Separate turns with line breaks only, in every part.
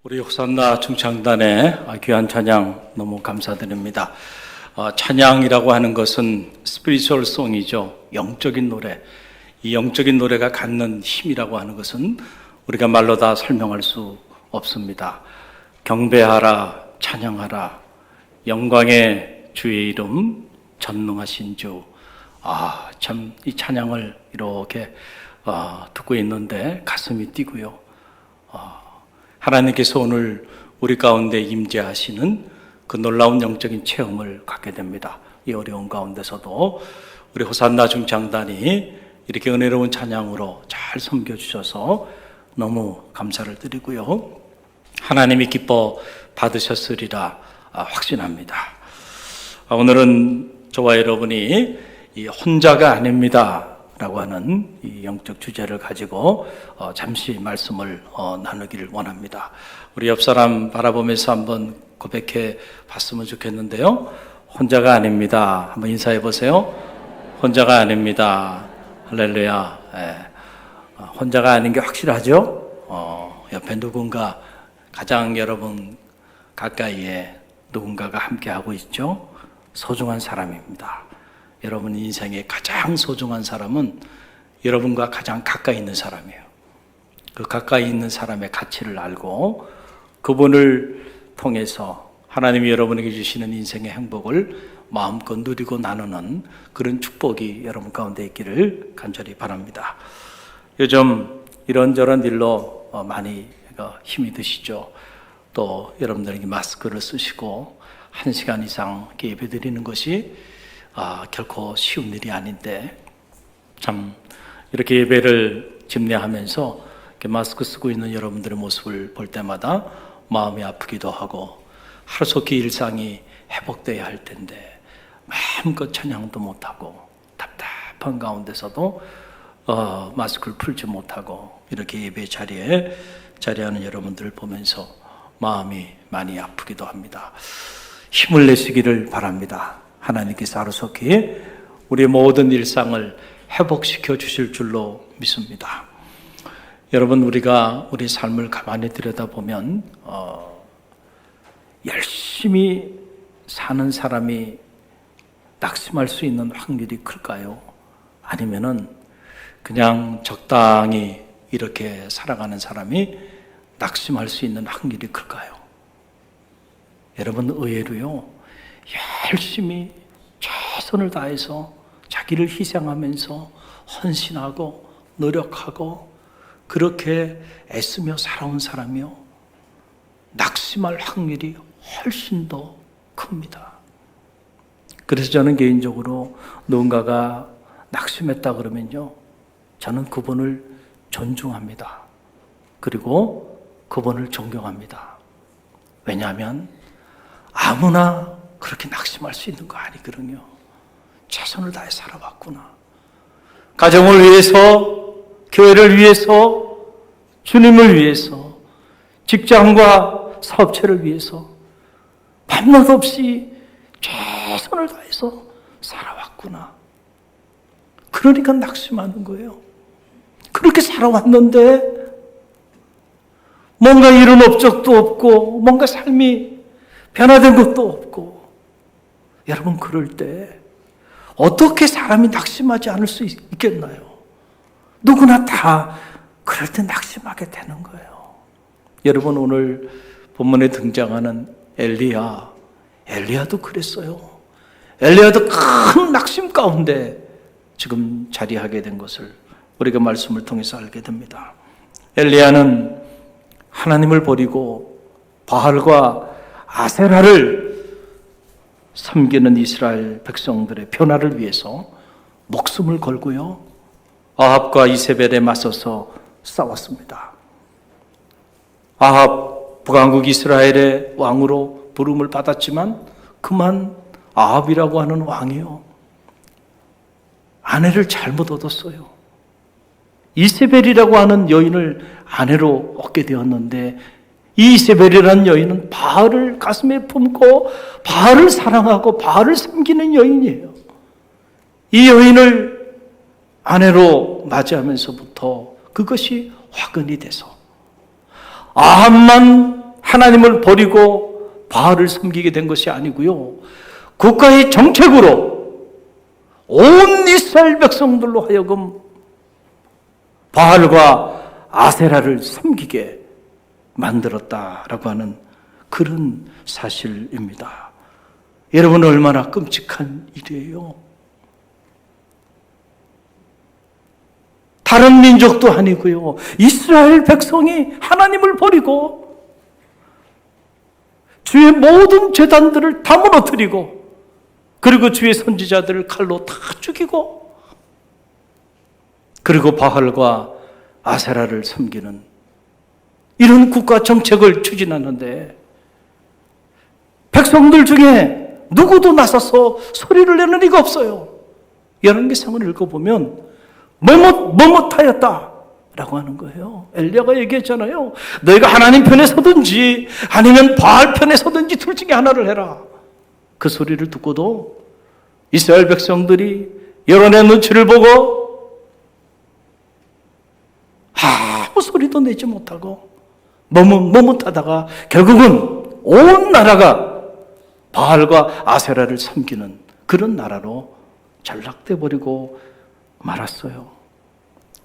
우리 호산나 중창단의 귀한 찬양 너무 감사드립니다. 찬양이라고 하는 것은 스피리추얼 송이죠. 영적인 노래. 이 영적인 노래가 갖는 힘이라고 하는 것은 우리가 말로 다 설명할 수 없습니다. 경배하라, 찬양하라, 영광의 주의 이름, 전능하신 주. 참 이 찬양을 이렇게 듣고 있는데 가슴이 뛰고요. 하나님께서 오늘 우리 가운데 임재하시는 그 놀라운 영적인 체험을 갖게 됩니다. 이 어려운 가운데서도 우리 호산나 중창단이 이렇게 은혜로운 찬양으로 잘 섬겨주셔서 너무 감사를 드리고요. 하나님이 기뻐 받으셨으리라 확신합니다. 오늘은 저와 여러분이 이 혼자가 아닙니다 라고 하는 이 영적 주제를 가지고 잠시 말씀을 나누기를 원합니다. 우리 옆 사람 바라보면서 한번 고백해 봤으면 좋겠는데요. 혼자가 아닙니다. 한번 인사해 보세요. 혼자가 아닙니다. 할렐루야. 혼자가 아닌 게 확실하죠? 옆에 누군가, 가장 여러분 가까이에 누군가가 함께하고 있죠? 소중한 사람입니다. 여러분 인생의 가장 소중한 사람은 여러분과 가장 가까이 있는 사람이에요. 그 가까이 있는 사람의 가치를 알고 그분을 통해서 하나님이 여러분에게 주시는 인생의 행복을 마음껏 누리고 나누는 그런 축복이 여러분 가운데 있기를 간절히 바랍니다. 요즘 이런저런 일로 많이 힘이 드시죠. 또 여러분들에게 마스크를 쓰시고 1시간 이상 예배 드리는 것이 결코 쉬운 일이 아닌데, 참 이렇게 예배를 집례하면서 이렇게 마스크 쓰고 있는 여러분들의 모습을 볼 때마다 마음이 아프기도 하고, 하루속히 일상이 회복돼야 할 텐데 마음껏 찬양도 못하고 답답한 가운데서도 마스크를 풀지 못하고 이렇게 예배 자리에 자리하는 여러분들을 보면서 마음이 많이 아프기도 합니다. 힘을 내시기를 바랍니다. 하나님께서 하루속히 우리의 모든 일상을 회복시켜 주실 줄로 믿습니다. 여러분, 우리가 우리 삶을 가만히 들여다보면 열심히 사는 사람이 낙심할 수 있는 확률이 클까요? 아니면은 그냥 적당히 이렇게 살아가는 사람이 낙심할 수 있는 확률이 클까요? 여러분, 의외로요, 열심히 최선을 다해서 자기를 희생하면서 헌신하고 노력하고 그렇게 애쓰며 살아온 사람이요, 낙심할 확률이 훨씬 더 큽니다. 그래서 저는 개인적으로 누군가가 낙심했다 그러면요, 저는 그분을 존중합니다. 그리고 그분을 존경합니다. 왜냐하면 아무나 그렇게 낙심할 수 있는 거 아니거든요. 최선을 다해 살아왔구나. 가정을 위해서, 교회를 위해서, 주님을 위해서, 직장과 사업체를 위해서 밤낮 없이 최선을 다해서 살아왔구나. 그러니까 낙심하는 거예요. 그렇게 살아왔는데 뭔가 이룬 업적도 없고 뭔가 삶이 변화된 것도 없고, 여러분, 그럴 때 어떻게 사람이 낙심하지 않을 수 있겠나요? 누구나 다 그럴 때 낙심하게 되는 거예요. 여러분, 오늘 본문에 등장하는 엘리야도 그랬어요. 엘리야도 큰 낙심 가운데 지금 자리하게 된 것을 우리가 말씀을 통해서 알게 됩니다. 엘리야는 하나님을 버리고 바알과 아세라를 섬기는 이스라엘 백성들의 변화를 위해서 목숨을 걸고요, 아합과 이세벨에 맞서서 싸웠습니다. 아합, 북왕국 이스라엘의 왕으로 부름을 받았지만 그만 아합이라고 하는 왕이요, 아내를 잘못 얻었어요. 이세벨이라고 하는 여인을 아내로 얻게 되었는데, 이 이세벨이라는 여인은 바알을 가슴에 품고 바알을 사랑하고 바알을 섬기는 여인이에요. 이 여인을 아내로 맞이하면서부터 그것이 화근이 돼서 아합만 하나님을 버리고 바알을 섬기게 된 것이 아니고요. 국가의 정책으로 온 이스라엘 백성들로 하여금 바알과 아세라를 섬기게 만들었다라고 하는 그런 사실입니다. 여러분, 얼마나 끔찍한 일이에요. 다른 민족도 아니고요. 이스라엘 백성이 하나님을 버리고 주의 모든 제단들을 다 무너뜨리고 그리고 주의 선지자들을 칼로 다 죽이고 그리고 바알과 아세라를 섬기는 이런 국가 정책을 추진하는데 백성들 중에 누구도 나서서 소리를 내는 이가 없어요. 열왕기상을 읽어보면 뭐뭇하였다 라고 하는 거예요. 엘리야가 얘기했잖아요. 너희가 하나님 편에 서든지 아니면 바알 편에 서든지 둘 중에 하나를 해라. 그 소리를 듣고도 이스라엘 백성들이 여론의 눈치를 보고 아무 소리도 내지 못하고 머뭇하다가 결국은 온 나라가 바알과 아세라를 섬기는 그런 나라로 전락돼 버리고 말았어요.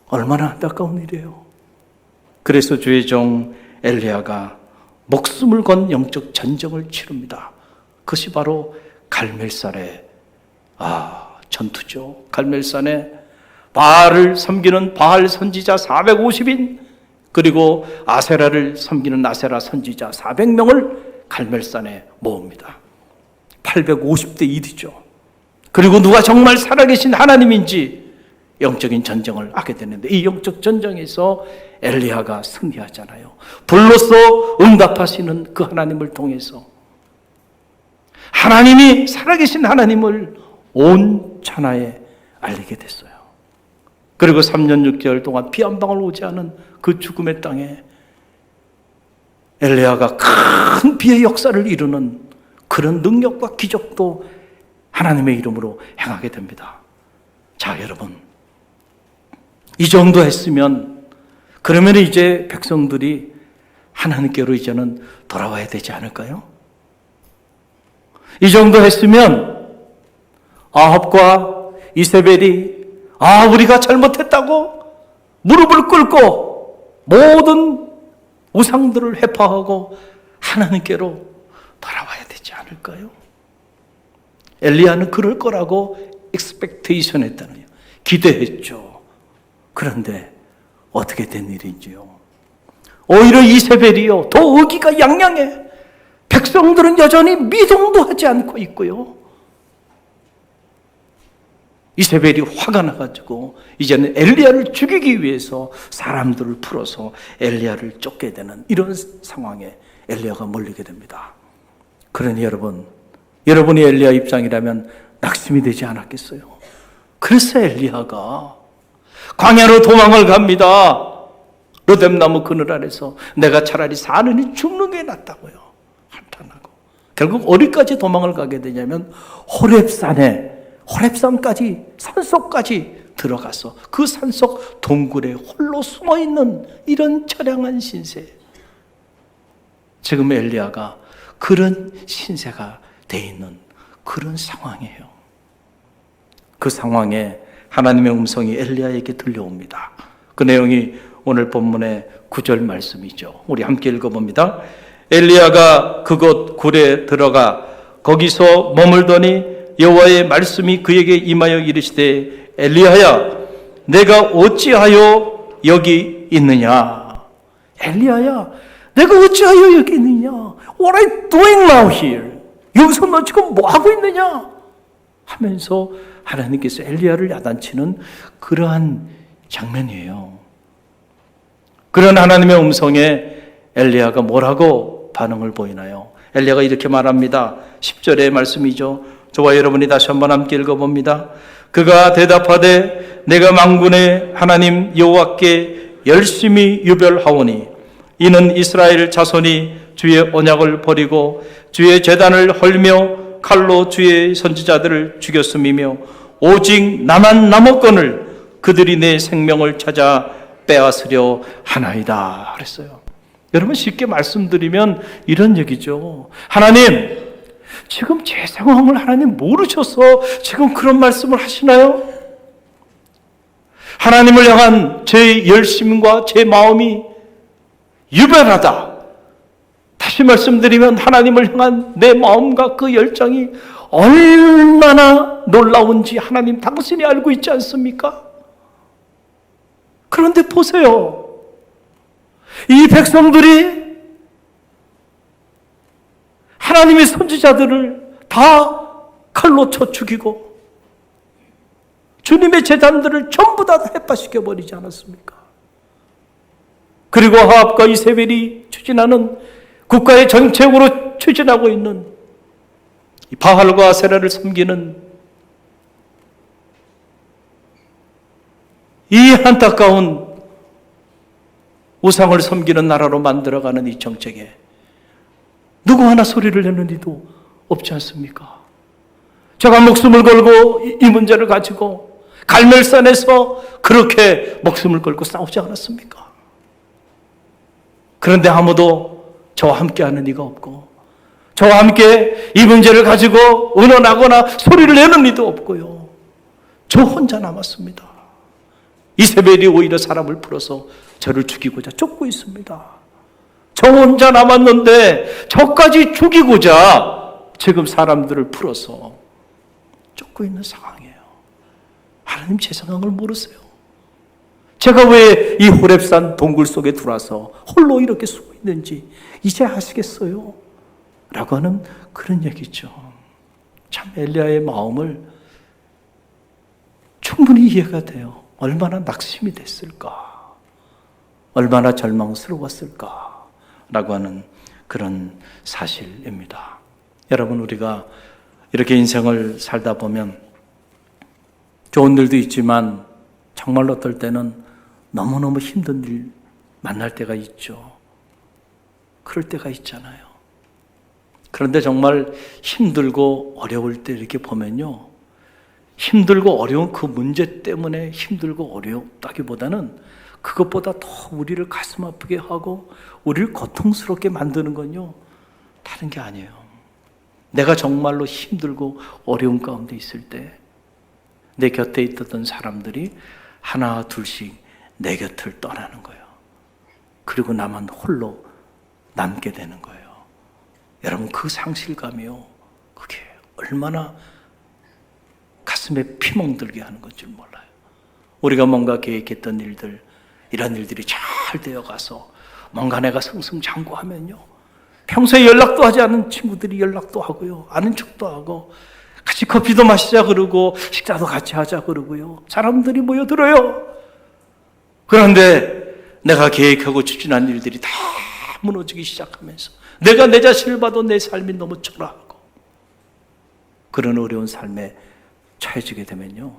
얼마나 안타까운 일이에요. 그래서 주의 종 엘리야가 목숨을 건 영적 전쟁을 치릅니다. 그것이 바로 갈멜산의 전투죠. 갈멜산에 바알을 섬기는 바알 선지자 450인 그리고 아세라를 섬기는 아세라 선지자 400명을 갈멜산에 모읍니다. 850대 1이죠. 그리고 누가 정말 살아계신 하나님인지 영적인 전쟁을 하게 되는데 이 영적 전쟁에서 엘리야가 승리하잖아요. 불로써 응답하시는 그 하나님을 통해서 하나님이 살아계신 하나님을 온 천하에 알리게 됐어요. 그리고 3년 6개월 동안 피 한 방울 오지 않은 그 죽음의 땅에 엘리야가 큰 비의 역사를 이루는 그런 능력과 기적도 하나님의 이름으로 행하게 됩니다. 자, 여러분, 이 정도 했으면 그러면 이제 백성들이 하나님께로 이제는 돌아와야 되지 않을까요? 이 정도 했으면 아합과 이세벨이 우리가 잘못했다고 무릎을 꿇고 모든 우상들을 회파하고 하나님께로 돌아와야 되지 않을까요? 엘리야는 그럴 거라고 expectation 했다는 거예요. 기대했죠. 그런데 어떻게 된 일인지요? 오히려 이세벨이요, 더 의기가 양양해. 백성들은 여전히 미동도 하지 않고 있고요. 이세벨이 화가 나가지고 이제는 엘리야를 죽이기 위해서 사람들을 풀어서 엘리야를 쫓게 되는 이런 상황에 엘리야가 몰리게 됩니다. 그러니 여러분이 엘리야 입장이라면 낙심이 되지 않았겠어요? 그래서 엘리야가 광야로 도망을 갑니다. 로뎀나무 그늘 아래서 내가 차라리 사느니 죽는 게 낫다고요. 한탄하고 결국 어디까지 도망을 가게 되냐면 호렙산까지 산속까지 들어가서 그 산속 동굴에 홀로 숨어있는 이런 처량한 신세. 지금 엘리야가 그런 신세가 돼 있는 그런 상황이에요. 그 상황에 하나님의 음성이 엘리야에게 들려옵니다. 그 내용이 오늘 본문의 9절 말씀이죠. 우리 함께 읽어봅니다. 엘리야가 그곳 굴에 들어가 거기서 머물더니 여호와의 말씀이 그에게 임하여 이르시되 엘리야야 내가 어찌하여 여기 있느냐. 엘리야야 내가 어찌하여 여기 있느냐. What are you doing now here? 여기서 너 지금 뭐 하고 있느냐 하면서 하나님께서 엘리야를 야단치는 그러한 장면이에요. 그런 하나님의 음성에 엘리야가 뭐라고 반응을 보이나요? 엘리야가 이렇게 말합니다. 10절의 말씀이죠. 저와 여러분이 다시 한번 함께 읽어봅니다. 그가 대답하되 내가 만군의 하나님 여호와께 열심히 유별하오니 이는 이스라엘 자손이 주의 언약을 버리고 주의 제단을 헐며 칼로 주의 선지자들을 죽였음이며 오직 나만 남았거늘 그들이 내 생명을 찾아 빼앗으려 하나이다 그랬어요. 여러분 쉽게 말씀드리면 이런 얘기죠. 하나님, 지금 제 상황을 하나님 모르셔서 지금 그런 말씀을 하시나요? 하나님을 향한 제 열심과 제 마음이 유별하다. 다시 말씀드리면 하나님을 향한 내 마음과 그 열정이 얼마나 놀라운지 하나님 당신이 알고 있지 않습니까? 그런데 보세요. 이 백성들이 하나님의 선지자들을 다 칼로 쳐 죽이고 주님의 제단들을 전부 다 해파시켜 버리지 않았습니까? 그리고 아합과 이세벨이 추진하는 국가의 정책으로 추진하고 있는 이 바알과 아세라를 섬기는 이 안타까운 우상을 섬기는 나라로 만들어가는 이 정책에 누구 하나 소리를 내는 이도 없지 않습니까? 제가 목숨을 걸고 이 문제를 가지고 갈멜산에서 그렇게 목숨을 걸고 싸우지 않았습니까? 그런데 아무도 저와 함께하는 이가 없고 저와 함께 이 문제를 가지고 의논하거나 소리를 내는 이도 없고요. 저 혼자 남았습니다. 이세벨이 오히려 사람을 풀어서 저를 죽이고자 쫓고 있습니다. 저 혼자 남았는데 저까지 죽이고자 지금 사람들을 풀어서 쫓고 있는 상황이에요. 하나님 제 상황을 모르세요. 제가 왜 이 호렙산 동굴 속에 들어와서 홀로 이렇게 숨어 있는지 이제 아시겠어요? 라고 하는 그런 얘기죠. 참 엘리야의 마음을 충분히 이해가 돼요. 얼마나 낙심이 됐을까? 얼마나 절망스러웠을까? 라고 하는 그런 사실입니다. 여러분, 우리가 이렇게 인생을 살다 보면 좋은 일도 있지만 정말로 어떨 때는 너무너무 힘든 일 만날 때가 있죠. 그럴 때가 있잖아요. 그런데 정말 힘들고 어려울 때 이렇게 보면요, 힘들고 어려운 그 문제 때문에 힘들고 어렵다기보다는 그것보다 더 우리를 가슴 아프게 하고 우리를 고통스럽게 만드는 건요, 다른 게 아니에요. 내가 정말로 힘들고 어려운 가운데 있을 때 내 곁에 있었던 사람들이 하나 둘씩 내 곁을 떠나는 거예요. 그리고 나만 홀로 남게 되는 거예요. 여러분, 그 상실감이요, 그게 얼마나 가슴에 피멍들게 하는 건지 몰라요. 우리가 뭔가 계획했던 일들, 이런 일들이 잘 되어가서 뭔가 내가 승승장구하면요, 평소에 연락도 하지 않은 친구들이 연락도 하고요, 아는 척도 하고, 같이 커피도 마시자 그러고 식사도 같이 하자 그러고요, 사람들이 모여들어요. 그런데 내가 계획하고 추진한 일들이 다 무너지기 시작하면서 내가 내 자신을 봐도 내 삶이 너무 초라하고 그런 어려운 삶에 처해지게 되면요,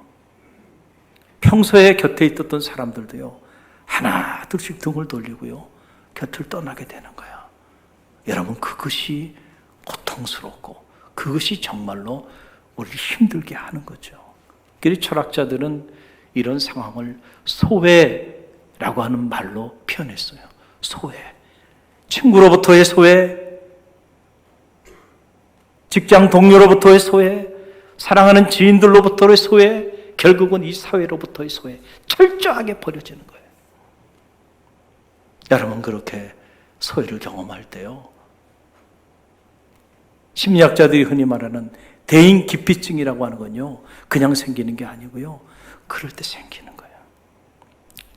평소에 곁에 있었던 사람들도요, 하나 둘씩 등을 돌리고요, 곁을 떠나게 되는 거야. 여러분, 그것이 고통스럽고 그것이 정말로 우리를 힘들게 하는 거죠. 그래서 철학자들은 이런 상황을 소외라고 하는 말로 표현했어요. 소외. 친구로부터의 소외, 직장 동료로부터의 소외, 사랑하는 지인들로부터의 소외, 결국은 이 사회로부터의 소외, 철저하게 버려지는 거예요. 여러분, 그렇게 소외를 경험할 때요, 심리학자들이 흔히 말하는 대인 기피증이라고 하는 건요, 그냥 생기는 게 아니고요, 그럴 때 생기는 거예요.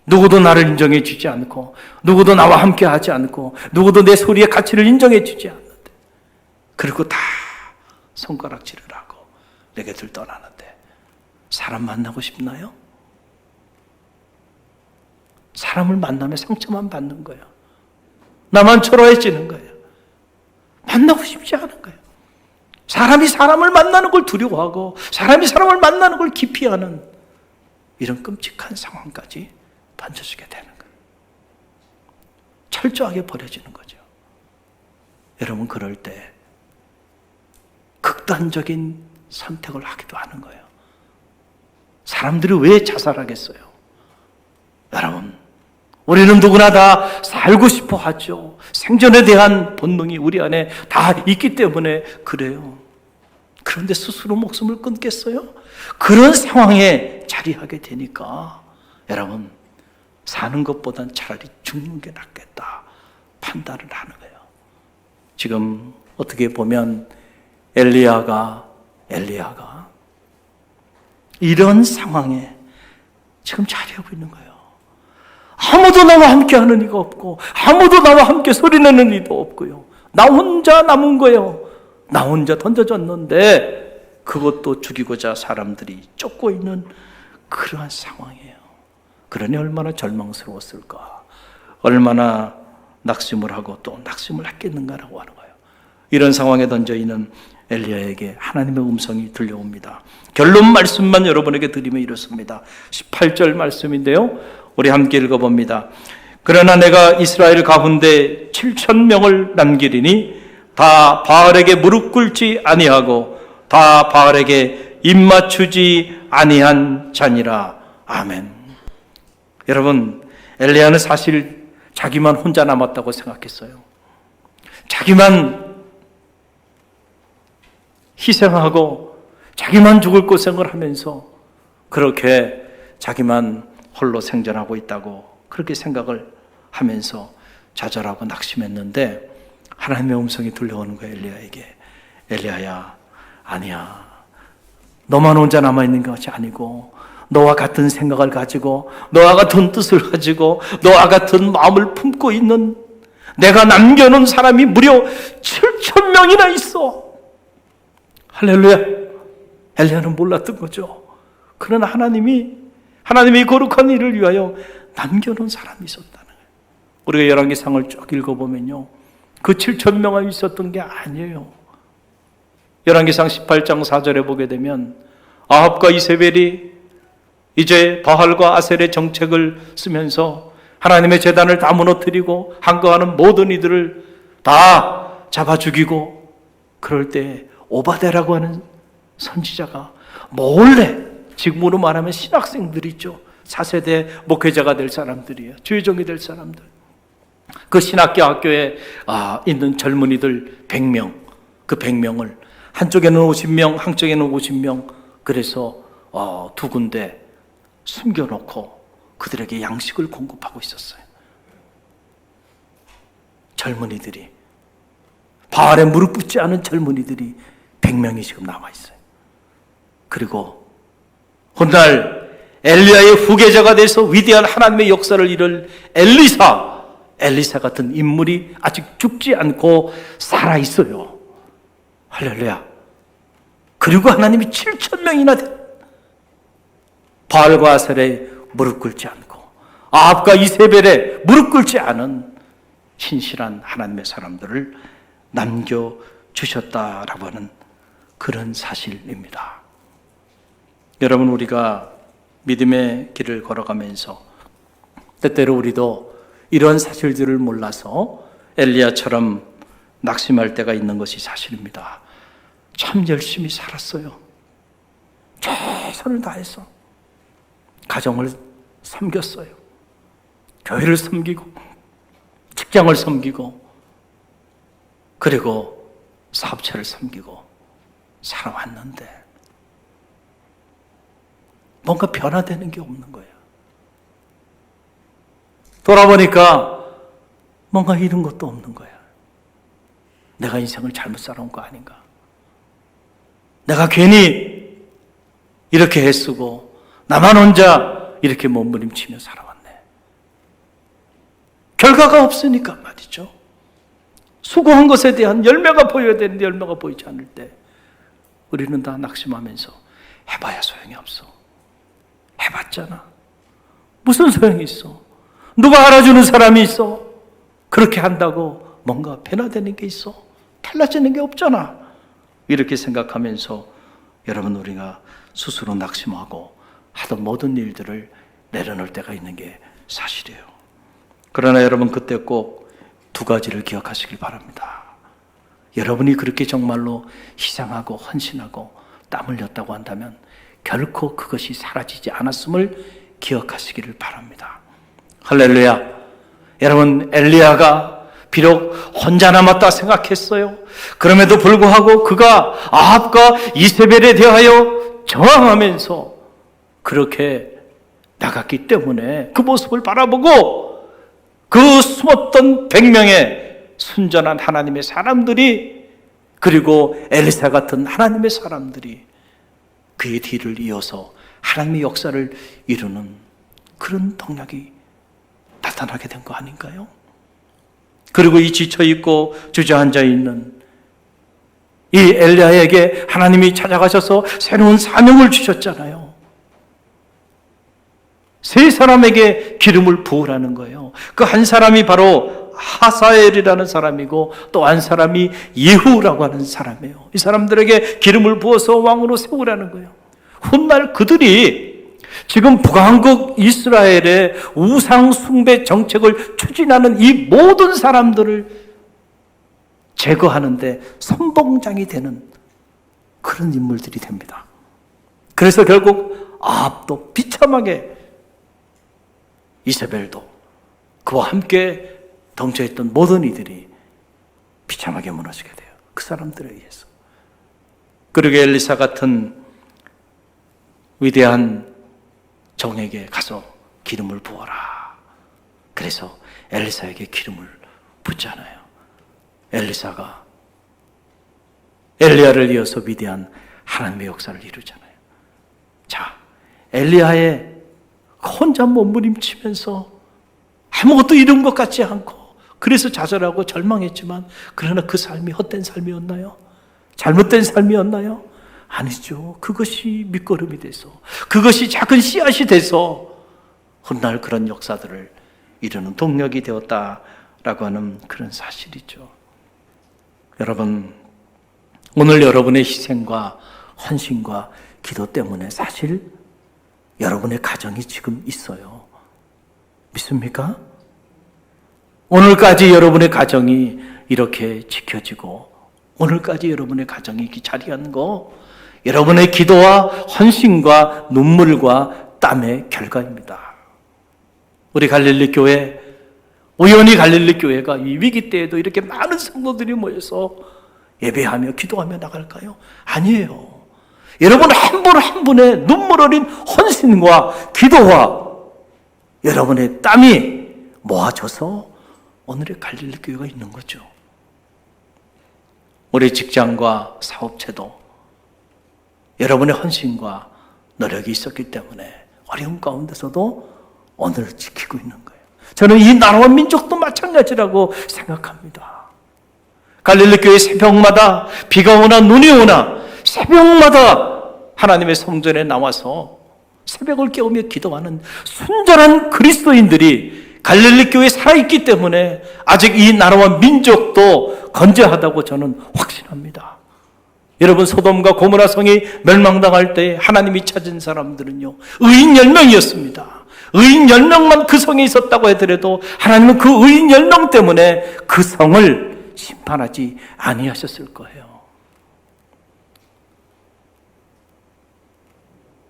누구도 나를 인정해 주지 않고, 누구도 나와 함께 하지 않고, 누구도 내 소리의 가치를 인정해 주지 않는데, 그리고 다 손가락질을 하고 내 곁을 떠나는데, 사람 만나고 싶나요? 사람을 만나면 상처만 받는 거예요. 나만 초라해지는 거예요. 만나고 싶지 않은 거예요. 사람이 사람을 만나는 걸 두려워하고 사람이 사람을 만나는 걸 기피하는 이런 끔찍한 상황까지 던져지게 되는 거예요. 철저하게 버려지는 거죠. 여러분, 그럴 때 극단적인 선택을 하기도 하는 거예요. 사람들이 왜 자살하겠어요? 여러분, 우리는 누구나 다 살고 싶어 하죠. 생존에 대한 본능이 우리 안에 다 있기 때문에 그래요. 그런데 스스로 목숨을 끊겠어요? 그런 상황에 자리하게 되니까 여러분, 사는 것보단 차라리 죽는 게 낫겠다 판단을 하는 거예요. 지금 어떻게 보면 엘리야가 이런 상황에 지금 자리하고 있는 거예요. 아무도 나와 함께 하는 이가 없고, 아무도 나와 함께 소리내는 이도 없고요. 나 혼자 남은 거예요. 나 혼자 던져졌는데 그것도 죽이고자 사람들이 쫓고 있는 그러한 상황이에요. 그러니 얼마나 절망스러웠을까, 얼마나 낙심을 하고 또 낙심을 했겠는가라고 하는 거예요. 이런 상황에 던져 있는 엘리야에게 하나님의 음성이 들려옵니다. 결론 말씀만 여러분에게 드리면 이렇습니다. 18절 말씀인데요, 우리 함께 읽어봅니다. 그러나 내가 이스라엘 가운데 7,000명을 남기리니 다 바알에게 무릎 꿇지 아니하고 다 바알에게 입맞추지 아니한 자니라. 아멘. 여러분, 엘리야는 사실 자기만 혼자 남았다고 생각했어요. 자기만 희생하고 자기만 죽을 고생을 하면서 그렇게 자기만 홀로 생존하고 있다고 그렇게 생각을 하면서 좌절하고 낙심했는데 하나님의 음성이 들려오는 거예요. 엘리야에게. 엘리야야, 아니야. 너만 혼자 남아있는 것이 아니고 너와 같은 생각을 가지고 너와 같은 뜻을 가지고 너와 같은 마음을 품고 있는 내가 남겨놓은 사람이 무려 7,000명이나 있어. 할렐루야. 엘리야는 몰랐던 거죠. 그러나 하나님이 거룩한 일을 위하여 남겨놓은 사람이 있었다는 거예요. 우리가 열왕기상을 쭉 읽어보면요, 그 7,000명이 있었던 게 아니에요. 열왕기상 18장 4절에 보게 되면 아합과 이세벨이 이제 바알과 아셀의 정책을 쓰면서 하나님의 제단을 다 무너뜨리고 항거하는 모든 이들을 다 잡아 죽이고, 그럴 때 오바데라고 하는 선지자가 몰래, 지금으로 말하면 신학생들이죠. 4세대 목회자가 될 사람들이에요. 주의종이 될 사람들. 그 신학교 학교에 있는 젊은이들 100명, 그 100명을 한쪽에는 50명, 한쪽에는 50명, 그래서 두 군데 숨겨놓고 그들에게 양식을 공급하고 있었어요. 젊은이들이, 바알에 무릎 꿇지 않은 젊은이들이 100명이 지금 남아있어요. 그리고 훗날 엘리야의 후계자가 돼서 위대한 하나님의 역사를 이룰 엘리사 같은 인물이 아직 죽지 않고 살아있어요. 할렐루야. 그리고 하나님이 7,000명이나 바알과 아셀에 무릎 꿇지 않고 아합과 이세벨에 무릎 꿇지 않은 신실한 하나님의 사람들을 남겨주셨다라고 하는 그런 사실입니다. 여러분, 우리가 믿음의 길을 걸어가면서 때때로 우리도 이런 사실들을 몰라서 엘리야처럼 낙심할 때가 있는 것이 사실입니다. 참 열심히 살았어요. 최선을 다해서 가정을 섬겼어요. 교회를 섬기고 직장을 섬기고 그리고 사업체를 섬기고 살아왔는데 뭔가 변화되는 게 없는 거예요. 돌아보니까 뭔가 이런 것도 없는 거야. 내가 인생을 잘못 살아온 거 아닌가? 내가 괜히 이렇게 애쓰고 나만 혼자 이렇게 몸부림치며 살아왔네. 결과가 없으니까 말이죠. 수고한 것에 대한 열매가 보여야 되는데 열매가 보이지 않을 때 우리는 다 낙심하면서 해봐야 소용이 없어. 해봤잖아. 무슨 소용이 있어? 누가 알아주는 사람이 있어? 그렇게 한다고 뭔가 변화되는 게 있어? 달라지는 게 없잖아. 이렇게 생각하면서 여러분, 우리가 스스로 낙심하고 하던 모든 일들을 내려놓을 때가 있는 게 사실이에요. 그러나 여러분, 그때 꼭 두 가지를 기억하시길 바랍니다. 여러분이 그렇게 정말로 희생하고 헌신하고 땀 흘렸다고 한다면 결코 그것이 사라지지 않았음을 기억하시기를 바랍니다. 할렐루야. 여러분, 엘리야가 비록 혼자 남았다 생각했어요. 그럼에도 불구하고 그가 아합과 이세벨에 대하여 저항하면서 그렇게 나갔기 때문에 그 모습을 바라보고 그 숨었던 100명의 순전한 하나님의 사람들이, 그리고 엘리사 같은 하나님의 사람들이 그의 뒤를 이어서 하나님의 역사를 이루는 그런 동력이 나타나게 된 거 아닌가요? 그리고 이 지쳐있고 주저앉아 있는 이 엘리야에게 하나님이 찾아가셔서 새로운 사명을 주셨잖아요. 세 사람에게 기름을 부으라는 거예요. 그 한 사람이 바로 하사엘이라는 사람이고 또 한 사람이 예후라고 하는 사람이에요. 이 사람들에게 기름을 부어서 왕으로 세우라는 거예요. 훗날 그들이 지금 북왕국 이스라엘의 우상 숭배 정책을 추진하는 이 모든 사람들을 제거하는데 선봉장이 되는 그런 인물들이 됩니다. 그래서 결국 아합도 비참하게, 이세벨도 그와 함께 덩쳐있던 모든 이들이 비참하게 무너지게 돼요. 그 사람들에 의해서. 그러게 엘리사 같은 위대한 정에게 가서 기름을 부어라. 그래서 엘리사에게 기름을 붓잖아요. 엘리사가 엘리야를 이어서 위대한 하나님의 역사를 이루잖아요. 자, 엘리야의 혼자 몸부림치면서 아무것도 이룬 것 같지 않고, 그래서 좌절하고 절망했지만, 그러나 그 삶이 헛된 삶이었나요? 잘못된 삶이었나요? 아니죠. 그것이 밑거름이 돼서, 그것이 작은 씨앗이 돼서 훗날 그런 역사들을 이루는 동력이 되었다라고 하는 그런 사실이죠. 여러분, 오늘 여러분의 희생과 헌신과 기도 때문에 사실 여러분의 가정이 지금 있어요. 믿습니까? 오늘까지 여러분의 가정이 이렇게 지켜지고, 오늘까지 여러분의 가정이 이렇게 자리한 거, 여러분의 기도와 헌신과 눈물과 땀의 결과입니다. 우리 갈릴리 교회, 우연히 갈릴리 교회가 이 위기 때에도 이렇게 많은 성도들이 모여서 예배하며 기도하며 나갈까요? 아니에요. 여러분 한 분 한 분의 눈물 어린 헌신과 기도와 여러분의 땀이 모아져서 오늘의 갈릴리 교회가 있는 거죠. 우리 직장과 사업체도 여러분의 헌신과 노력이 있었기 때문에 어려운 가운데서도 오늘을 지키고 있는 거예요. 저는 이 나라와 민족도 마찬가지라고 생각합니다. 갈릴리 교회 새벽마다 비가 오나 눈이 오나 새벽마다 하나님의 성전에 나와서 새벽을 깨우며 기도하는 순전한 그리스도인들이 갈릴리 교회에 살아있기 때문에 아직 이 나라와 민족도 건재하다고 저는 확신합니다. 여러분, 소돔과 고모라 성이 멸망당할 때 하나님이 찾은 사람들은요, 의인 10명이었습니다. 의인 10명만 그 성에 있었다고 하더라도 하나님은 그 의인 10명 때문에 그 성을 심판하지 아니하셨을 거예요.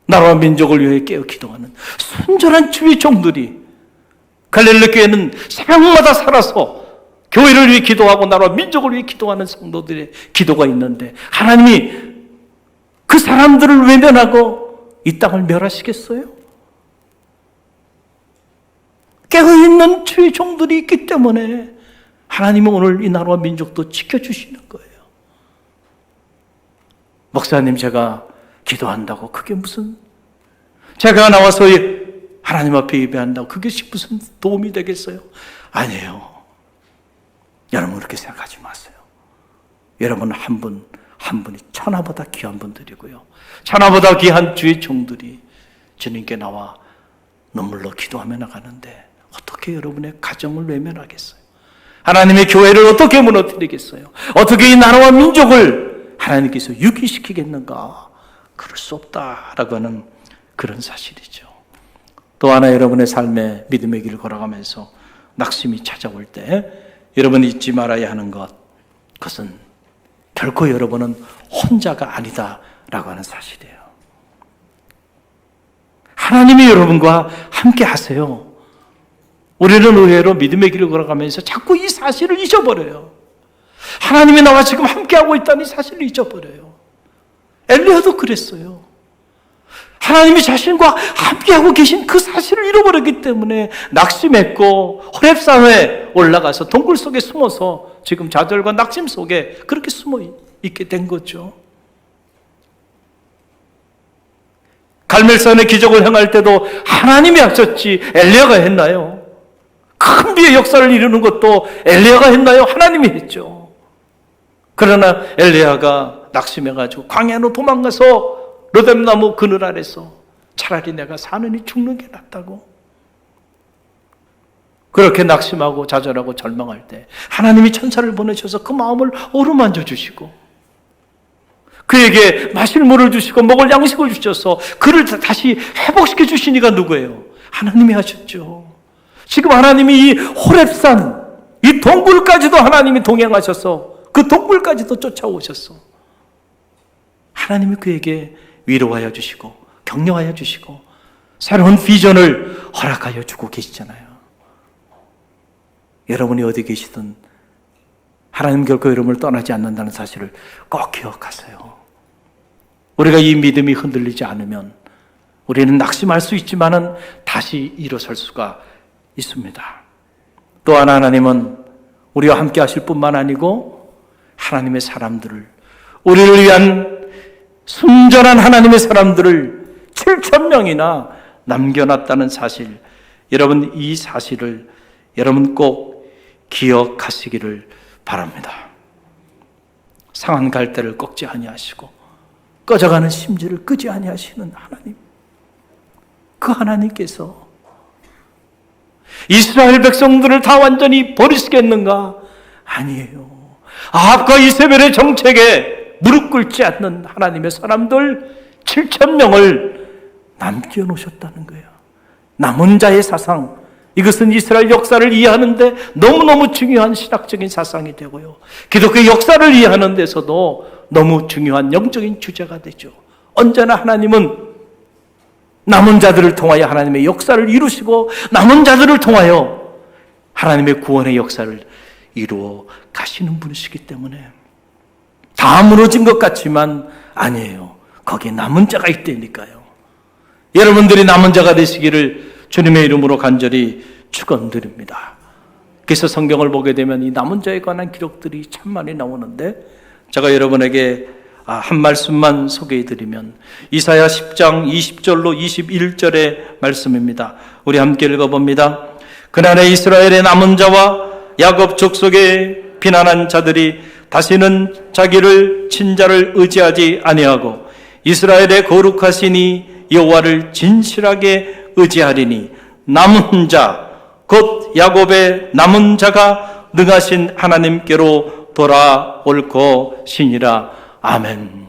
나라와 민족을 위해 깨어 기도하는 순전한 주의 종들이, 갈릴리 교회는 새벽마다 살아서 교회를 위해 기도하고 나라와 민족을 위해 기도하는 성도들의 기도가 있는데, 하나님이 그 사람들을 외면하고 이 땅을 멸하시겠어요? 깨어있는 주의 종들이 있기 때문에 하나님은 오늘 이 나라와 민족도 지켜주시는 거예요. 목사님, 제가 기도한다고 그게 무슨, 제가 나와서 하나님 앞에 예배한다고 그것이 무슨 도움이 되겠어요? 아니에요. 여러분 그렇게 생각하지 마세요. 여러분 한 분 한 분이 천하보다 귀한 분들이고요, 천하보다 귀한 주의 종들이 주님께 나와 눈물로 기도하며 나가는데 어떻게 여러분의 가정을 외면하겠어요? 하나님의 교회를 어떻게 무너뜨리겠어요? 어떻게 이 나라와 민족을 하나님께서 유기시키겠는가? 그럴 수 없다라고 하는 그런 사실이죠. 또 하나, 여러분의 삶에 믿음의 길을 걸어가면서 낙심이 찾아올 때 여러분이 잊지 말아야 하는 것, 그것은 결코 여러분은 혼자가 아니다라고 하는 사실이에요. 하나님이 여러분과 함께 하세요. 우리는 의외로 믿음의 길을 걸어가면서 자꾸 이 사실을 잊어버려요. 하나님이 나와 지금 함께하고 있다는 사실을 잊어버려요. 엘리야도 그랬어요. 하나님이 자신과 함께하고 계신 그 사실을 잃어버렸기 때문에 낙심했고 호렙산에 올라가서 동굴 속에 숨어서 지금 좌절과 낙심 속에 그렇게 숨어 있게 된 거죠. 갈멜산의 기적을 행할 때도 하나님이 하셨지 엘리야가 했나요? 큰 비의 역사를 이루는 것도 엘리야가 했나요? 하나님이 했죠. 그러나 엘리야가 낙심해가지고 광야로 도망가서 로뎀나무 그늘 아래서 차라리 내가 사느니 죽는 게 낫다고 그렇게 낙심하고 좌절하고 절망할 때 하나님이 천사를 보내셔서 그 마음을 어루만져 주시고 그에게 마실 물을 주시고 먹을 양식을 주셔서 그를 다시 회복시켜 주신 이가 누구예요? 하나님이 하셨죠. 지금 하나님이 이 호렙산 이 동굴까지도 하나님이 동행하셔서 그 동굴까지도 쫓아오셨어. 하나님이 그에게 위로하여 주시고 격려하여 주시고 새로운 비전을 허락하여 주고 계시잖아요. 여러분이 어디 계시든 하나님 결코 여러분을 떠나지 않는다는 사실을 꼭 기억하세요. 우리가 이 믿음이 흔들리지 않으면 우리는 낙심할 수 있지만은 다시 일어설 수가 있습니다. 또 하나님은 우리와 함께 하실 뿐만 아니고 하나님의 사람들을 우리를 위한 순전한 하나님의 사람들을 7,000명이나 남겨놨다는 사실, 여러분 이 사실을 여러분 꼭 기억하시기를 바랍니다. 상한 갈대를 꺾지 아니하시고 꺼져가는 심지를 끄지 아니하시는 하나님, 그 하나님께서 이스라엘 백성들을 다 완전히 버리시겠는가? 아니에요. 아합과 이세벨의 정책에 무릎 꿇지 않는 하나님의 사람들 7,000명을 남겨놓으셨다는 거예요. 남은 자의 사상, 이것은 이스라엘 역사를 이해하는데 너무너무 중요한 신학적인 사상이 되고요, 기독교의 역사를 이해하는 데서도 너무 중요한 영적인 주제가 되죠. 언제나 하나님은 남은 자들을 통하여 하나님의 역사를 이루시고 남은 자들을 통하여 하나님의 구원의 역사를 이루어 가시는 분이시기 때문에 다 무너진 것 같지만 아니에요. 거기에 남은 자가 있다니까요. 여러분들이 남은 자가 되시기를 주님의 이름으로 간절히 축원드립니다. 그래서 성경을 보게 되면 이 남은 자에 관한 기록들이 참 많이 나오는데 제가 여러분에게 한 말씀만 소개해드리면 이사야 10장 20절로 21절의 말씀입니다. 우리 함께 읽어봅니다. 그날에 이스라엘의 남은 자와 야곱 족속의 비난한 자들이 다시는 자기를 친자를 의지하지 아니하고 이스라엘의 거룩하시니 여호와를 진실하게 의지하리니 남은 자 곧 야곱의 남은 자가 능하신 하나님께로 돌아올 것이니라. 아멘.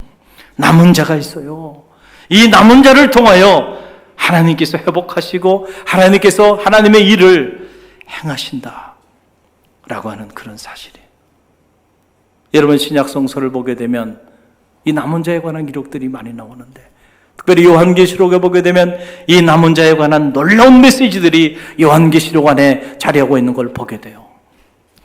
남은 자가 있어요. 이 남은 자를 통하여 하나님께서 회복하시고 하나님께서 하나님의 일을 행하신다 라고 하는 그런 사실이에요. 여러분 신약 성서를 보게 되면 이 남은 자에 관한 기록들이 많이 나오는데 특별히 요한계시록에 보게 되면 이 남은 자에 관한 놀라운 메시지들이 요한계시록 안에 자리하고 있는 걸 보게 돼요.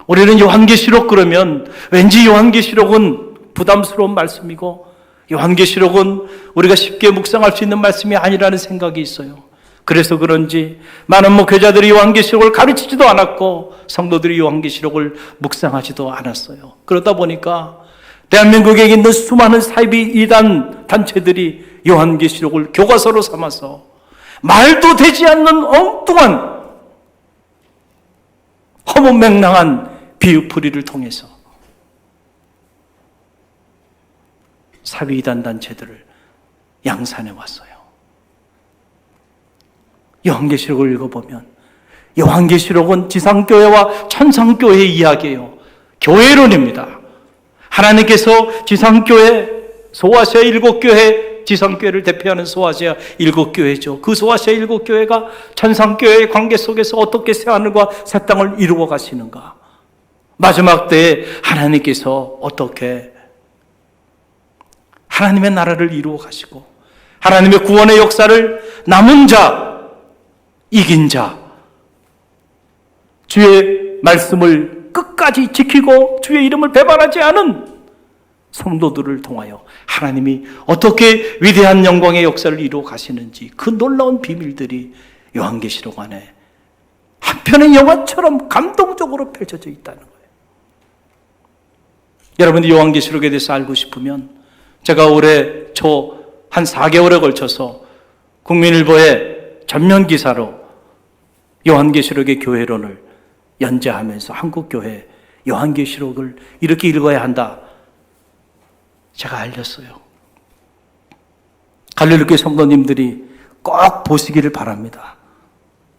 우리는 요한계시록 그러면 왠지 요한계시록은 부담스러운 말씀이고 요한계시록은 우리가 쉽게 묵상할 수 있는 말씀이 아니라는 생각이 있어요. 그래서 그런지 많은 목회자들이 요한계시록을 가르치지도 않았고 성도들이 요한계시록을 묵상하지도 않았어요. 그러다 보니까 대한민국에 있는 수많은 사이비 이단 단체들이 요한계시록을 교과서로 삼아서 말도 되지 않는 엉뚱한 허무맹랑한 비유풀이를 통해서 사이비 이단 단체들을 양산해 왔어요. 요한계시록을 읽어보면 요한계시록은 지상교회와 천상교회의 이야기예요. 교회론입니다. 하나님께서 지상교회, 소아시아 7교회, 지상교회를 대표하는 소아시아 7교회죠. 그 소아시아 7교회가 천상교회의 관계 속에서 어떻게 새하늘과 새 땅을 이루어 가시는가, 마지막 때에 하나님께서 어떻게 하나님의 나라를 이루어 가시고 하나님의 구원의 역사를 남은 자, 이긴 자, 주의 말씀을 끝까지 지키고 주의 이름을 배반하지 않은 성도들을 통하여 하나님이 어떻게 위대한 영광의 역사를 이루어 가시는지 그 놀라운 비밀들이 요한계시록 안에 한편의 영화처럼 감동적으로 펼쳐져 있다는 거예요. 여러분이 요한계시록에 대해서 알고 싶으면 제가 올해 초 한 4개월에 걸쳐서 국민일보의 전면 기사로 요한계시록의 교회론을 연재하면서 한국교회 요한계시록을 이렇게 읽어야 한다 제가 알렸어요. 갈릴리교회 성도님들이 꼭 보시기를 바랍니다.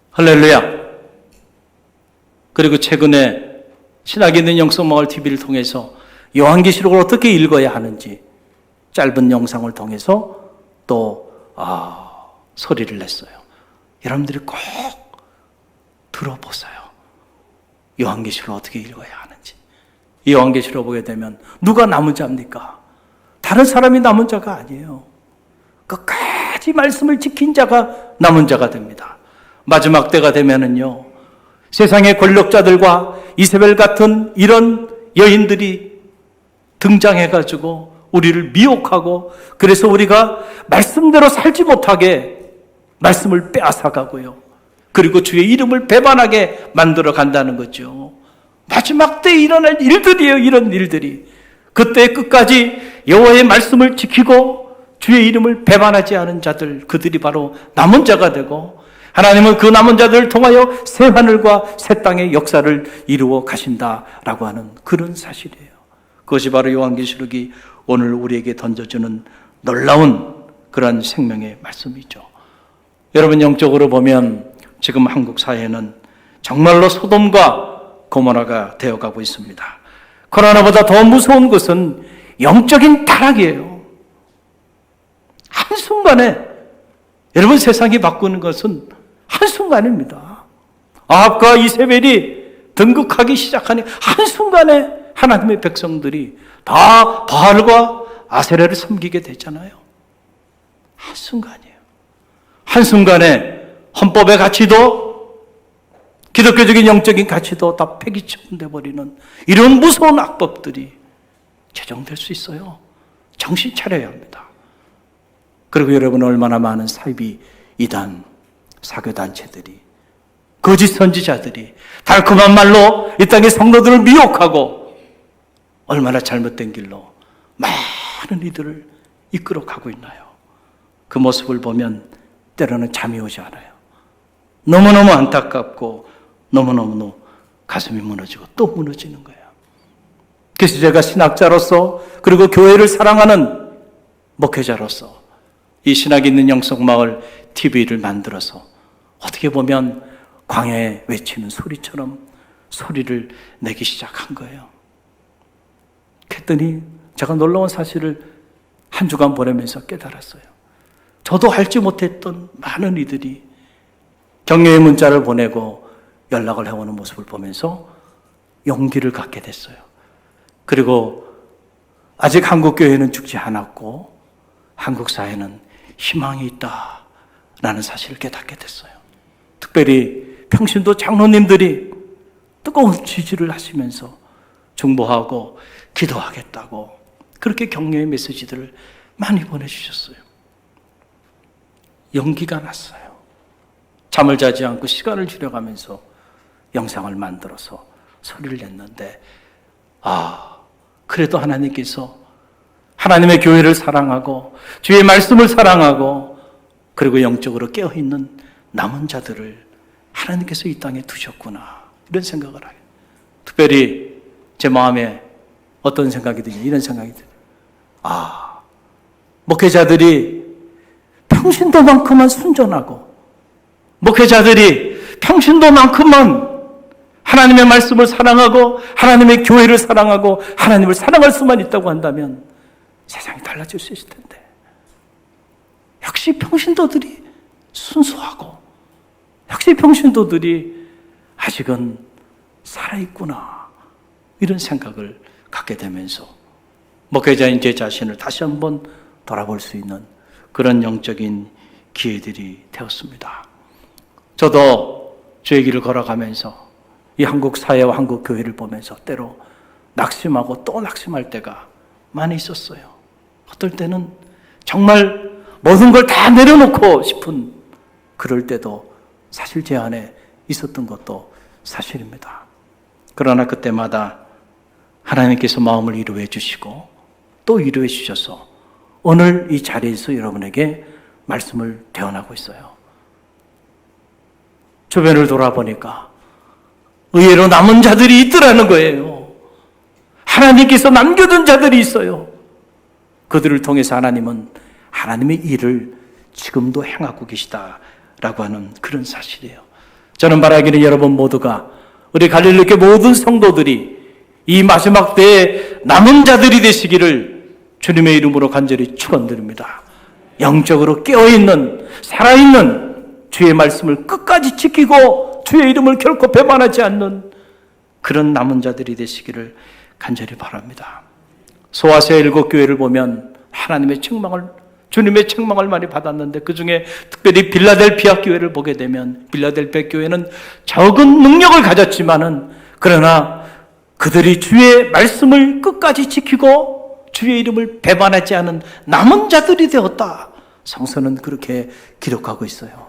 할렐루야. 그리고 최근에 신학이 있는 영성마을 TV를 통해서 요한계시록을 어떻게 읽어야 하는지 짧은 영상을 통해서 또 소리를 냈어요. 여러분들이 꼭 들어보세요. 요한계시록을 어떻게 읽어야 하는지. 이 요한계시록 보게 되면 누가 남은 자입니까? 다른 사람이 남은 자가 아니에요. 끝까지 말씀을 지킨 자가 남은 자가 됩니다. 마지막 때가 되면은요, 세상의 권력자들과 이세벨 같은 이런 여인들이 등장해가지고 우리를 미혹하고, 그래서 우리가 말씀대로 살지 못하게 말씀을 빼앗아가고요. 그리고 주의 이름을 배반하게 만들어 간다는 거죠. 마지막 때에 일어날 일들이에요. 이런 일들이. 그때 끝까지 여호와의 말씀을 지키고 주의 이름을 배반하지 않은 자들, 그들이 바로 남은 자가 되고, 하나님은 그 남은 자들을 통하여 새 하늘과 새 땅의 역사를 이루어 가신다라고 하는 그런 사실이에요. 그것이 바로 요한계시록이 오늘 우리에게 던져주는 놀라운 그런 생명의 말씀이죠. 여러분, 영적으로 보면 지금 한국 사회는 정말로 소돔과 고모라가 되어가고 있습니다. 코로나보다 더 무서운 것은 영적인 타락이에요. 한순간에, 여러분, 세상이 바꾸는 것은 한순간입니다. 아합과 이세벨이 등극하기 시작하니 한순간에 하나님의 백성들이 다 바알과 아세라를 섬기게 됐잖아요. 한순간이에요. 한순간에 헌법의 가치도 기독교적인 영적인 가치도 다 폐기처분돼 버리는 이런 무서운 악법들이 제정될 수 있어요. 정신 차려야 합니다. 그리고 여러분, 얼마나 많은 사이비 이단, 사교단체들이, 거짓 선지자들이 달콤한 말로 이 땅의 성도들을 미혹하고 얼마나 잘못된 길로 많은 이들을 이끌어 가고 있나요? 그 모습을 보면 때로는 잠이 오지 않아요. 너무너무 안타깝고 너무너무 가슴이 무너지고 또 무너지는 거예요. 그래서 제가 신학자로서, 그리고 교회를 사랑하는 목회자로서 이 신학 있는 영성마을 TV를 만들어서 어떻게 보면 광야에 외치는 소리처럼 소리를 내기 시작한 거예요. 그랬더니 제가 놀라운 사실을 한 주간 보내면서 깨달았어요. 저도 알지 못했던 많은 이들이 격려의 문자를 보내고 연락을 해오는 모습을 보면서 용기를 갖게 됐어요. 그리고 아직 한국교회는 죽지 않았고 한국 사회는 희망이 있다라는 사실을 깨닫게 됐어요. 특별히 평신도 장로님들이 뜨거운 지지를 하시면서 중보하고 기도하겠다고 그렇게 격려의 메시지들을 많이 보내주셨어요. 용기가 났어요. 잠을 자지 않고 시간을 줄여가면서 영상을 만들어서 소리를 냈는데, 그래도 하나님께서 하나님의 교회를 사랑하고 주의 말씀을 사랑하고 그리고 영적으로 깨어있는 남은 자들을 하나님께서 이 땅에 두셨구나, 이런 생각을 하게. 특별히 제 마음에 어떤 생각이 드냐, 이런 생각이 들어요. 목회자들이 평신도만큼만 순전하고, 목회자들이 평신도만큼만 하나님의 말씀을 사랑하고 하나님의 교회를 사랑하고 하나님을 사랑할 수만 있다고 한다면 세상이 달라질 수 있을 텐데, 역시 평신도들이 순수하고 역시 평신도들이 아직은 살아있구나, 이런 생각을 갖게 되면서 목회자인 제 자신을 다시 한번 돌아볼 수 있는 그런 영적인 기회들이 되었습니다. 저도 주의 길을 걸어가면서 이 한국 사회와 한국 교회를 보면서 때로 낙심하고 또 낙심할 때가 많이 있었어요. 어떨 때는 정말 모든 걸 다 내려놓고 싶은 그럴 때도 사실 제 안에 있었던 것도 사실입니다. 그러나 그때마다 하나님께서 마음을 위로해 주시고 또 위로해 주셔서 오늘 이 자리에서 여러분에게 말씀을 대언하고 있어요. 주변을 돌아보니까 의외로 남은 자들이 있더라는 거예요. 하나님께서 남겨둔 자들이 있어요. 그들을 통해서 하나님은 하나님의 일을 지금도 행하고 계시다라고 하는 그런 사실이에요. 저는 바라기는 여러분 모두가 우리 갈릴리교회 모든 성도들이 이 마지막 때에 남은 자들이 되시기를 주님의 이름으로 간절히 축원드립니다. 영적으로 깨어있는 살아있는 주의 말씀을 끝까지 지키고 주의 이름을 결코 배반하지 않는 그런 남은 자들이 되시기를 간절히 바랍니다. 소아시아 7교회를 보면 하나님의 책망을, 주님의 책망을 많이 받았는데 그 중에 특별히 빌라델피아 교회를 보게 되면 빌라델피아 교회는 적은 능력을 가졌지만은 그러나 그들이 주의 말씀을 끝까지 지키고 주의 이름을 배반하지 않은 남은 자들이 되었다. 성서는 그렇게 기록하고 있어요.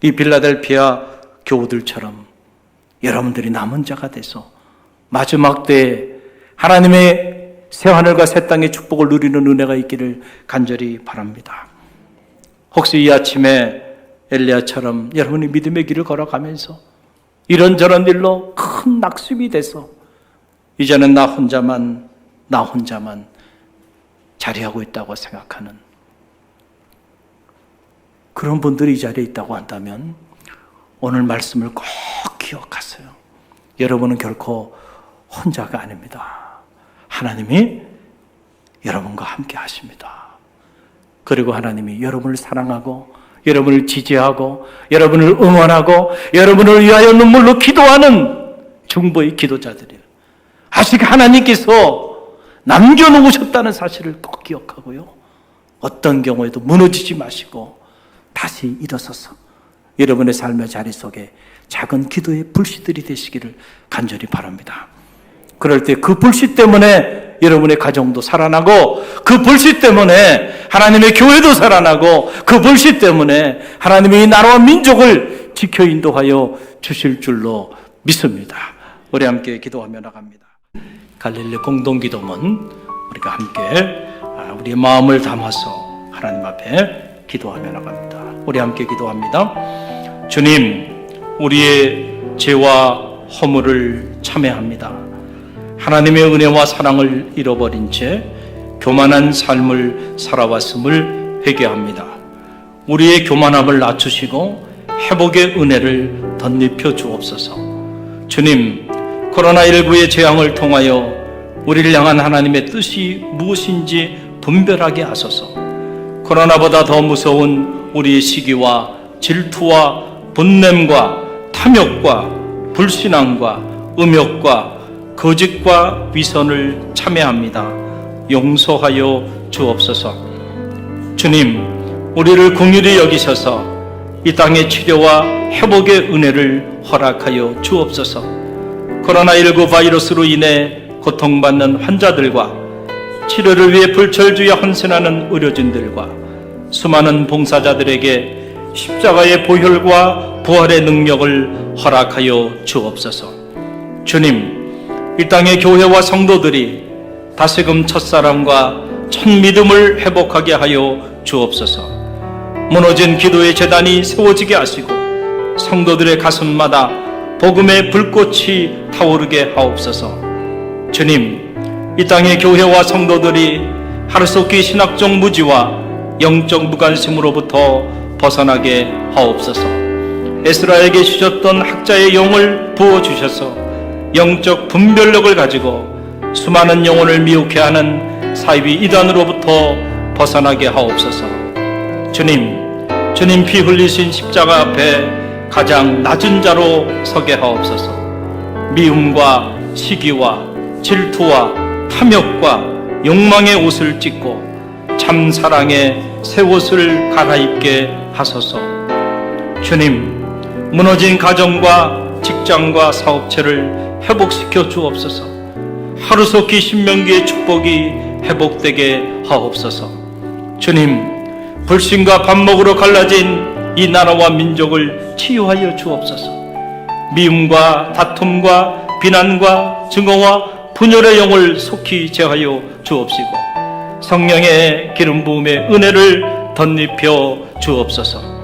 이 빌라델피아 교우들처럼 여러분들이 남은 자가 돼서 마지막 때에 하나님의 새하늘과 새 땅의 축복을 누리는 은혜가 있기를 간절히 바랍니다. 혹시 이 아침에 엘리야처럼 여러분이 믿음의 길을 걸어가면서 이런저런 일로 큰 낙심이 돼서 이제는 나 혼자만 자리하고 있다고 생각하는 그런 분들이 이 자리에 있다고 한다면 오늘 말씀을 꼭 기억하세요. 여러분은 결코 혼자가 아닙니다. 하나님이 여러분과 함께 하십니다. 그리고 하나님이 여러분을 사랑하고 여러분을 지지하고 여러분을 응원하고 여러분을 위하여 눈물로 기도하는 중보의 기도자들이에요. 아직 하나님께서 남겨놓으셨다는 사실을 꼭 기억하고요. 어떤 경우에도 무너지지 마시고 다시 일어서서 여러분의 삶의 자리 속에 작은 기도의 불씨들이 되시기를 간절히 바랍니다. 그럴 때 그 불씨 때문에 여러분의 가정도 살아나고 그 불씨 때문에 하나님의 교회도 살아나고 그 불씨 때문에 하나님의 이 나라와 민족을 지켜 인도하여 주실 줄로 믿습니다. 우리 함께 기도하며 나갑니다. 갈릴리 공동기도문 우리가 함께 우리의 마음을 담아서 하나님 앞에 기도하며 나갑니다. 우리 함께 기도합니다. 주님, 우리의 죄와 허물을 참회합니다. 하나님의 은혜와 사랑을 잃어버린 채 교만한 삶을 살아왔음을 회개합니다. 우리의 교만함을 낮추시고 회복의 은혜를 덧입혀 주옵소서. 주님, 코로나19의 재앙을 통하여 우리를 향한 하나님의 뜻이 무엇인지 분별하게 하소서. 코로나보다 더 무서운 우리의 시기와 질투와 분냄과 탐욕과 불신앙과 음욕과 거짓과 위선을 참회합니다. 용서하여 주옵소서. 주님, 우리를 긍휼히 여기셔서 이 땅의 치료와 회복의 은혜를 허락하여 주옵소서. 코로나19 바이러스로 인해 고통받는 환자들과 치료를 위해 불철주야 헌신하는 의료진들과 수많은 봉사자들에게 십자가의 보혈과 부활의 능력을 허락하여 주옵소서. 주님, 이 땅의 교회와 성도들이 다시금 첫사랑과 첫 믿음을 회복하게 하여 주옵소서. 무너진 기도의 제단이 세워지게 하시고 성도들의 가슴마다 복음의 불꽃이 타오르게 하옵소서. 주님, 이 땅의 교회와 성도들이 하루속히 신학적 무지와 영적 무관심으로부터 벗어나게 하옵소서. 에스라에게 주셨던 학자의 영을 부어주셔서 영적 분별력을 가지고 수많은 영혼을 미혹해 하는 사이비 이단으로부터 벗어나게 하옵소서. 주님 피 흘리신 십자가 앞에 가장 낮은 자로 서게 하옵소서. 미움과 시기와 질투와 탐욕과 욕망의 옷을 찢고 참 사랑의 새 옷을 갈아입게 하소서. 주님, 무너진 가정과 직장과 사업체를 회복시켜 주옵소서. 하루속히 신명기의 축복이 회복되게 하옵소서. 주님, 불신과 밥 먹으러 갈라진 이 나라와 민족을 치유하여 주옵소서. 미움과 다툼과 비난과 증오와 분열의 영을 속히 제하여 주옵시고 성령의 기름 부음의 은혜를 덧입혀 주옵소서.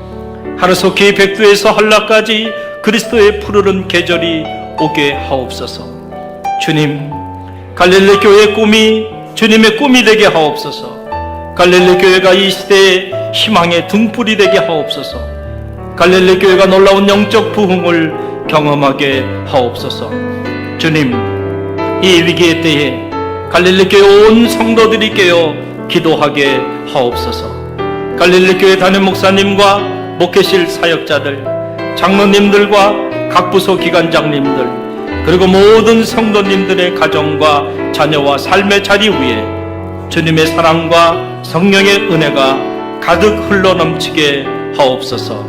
하루속히 백두에서 한라까지 그리스도의 푸르른 계절이 오게 하옵소서. 주님, 갈릴리 교회의 꿈이 주님의 꿈이 되게 하옵소서. 갈릴리 교회가 이 시대의 희망의 등불이 되게 하옵소서. 갈릴리 교회가 놀라운 영적 부흥을 경험하게 하옵소서. 주님, 이 위기의 때에 갈릴리 교회 온 성도들이 깨어 기도하게 하옵소서. 갈릴리 교회 담임 목사님과 목회실 사역자들, 장로님들과 각 부서 기관장님들, 그리고 모든 성도님들의 가정과 자녀와 삶의 자리 위에 주님의 사랑과 성령의 은혜가 가득 흘러넘치게 하옵소서.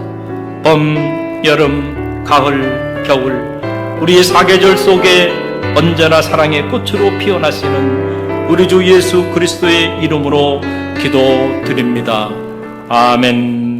봄, 여름, 가을, 겨울 우리의 사계절 속에 언제나 사랑의 꽃으로 피어나시는 우리 주 예수 그리스도의 이름으로 기도드립니다. 아멘.